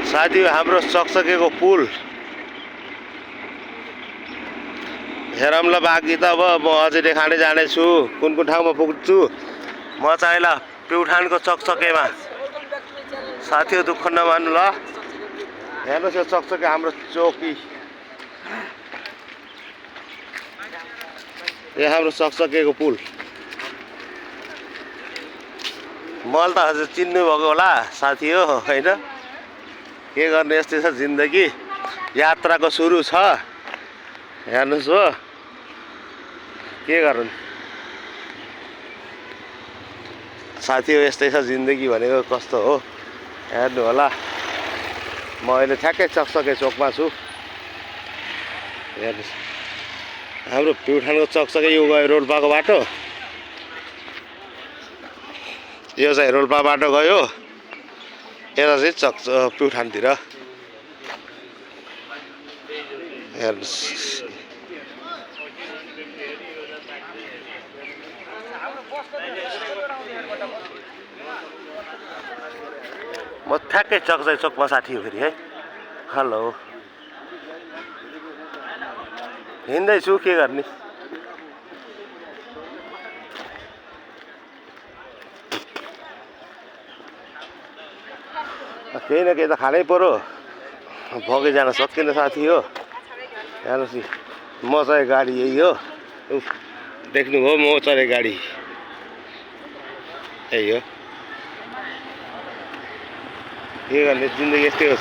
साथी हाम्रो चकचकेको पुल हेरौँ ल। बाँकी त अब म अझै देखाउने जानेछु कुन कुन ठाउँमा पुग्छु। म चाहिँ ल प्युठानको चकचकेमा। साथीहरू दुःख नमान्नु ल। हेर्नुहोस् यो चकचके हाम्रो चौकी। यो हाम्रो चकचकेको पुल। मलाई त हजुर चिन्नु भएको होला साथी हो होइन। के गर्ने यस्तै छ जिन्दगी। यात्राको सुरु छ। हेर्नुहोस् हो के गर्नु साथी हो। यस्तै छ जिन्दगी भनेको कस्तो हो हेर्नु होला। म अहिले ठ्याक्कै चकचके चोकमा छु। हेर्नुहोस् हाम्रो प्युठानको चकचके यो गयो रोल्पाको बाटो। यो चाहिँ रोल्पा बाटो गयो। यता चाहिँ प्युठानतिर हेर्नुहोस्। म ठ्याक्कै चकचके चोकमा साथी हो फेरि है। हेलो हिँड्दैछु के गर्ने। केही न केही त खानै पर्यो। भोकै जान सक्दिनँ साथी हो। हेर्नुहोस् नि म चाहिँ गाडी यही हो। देख्नुभयो म चढे गाडी यही हो। के गर्ने जिन्दगी यस्तै हो।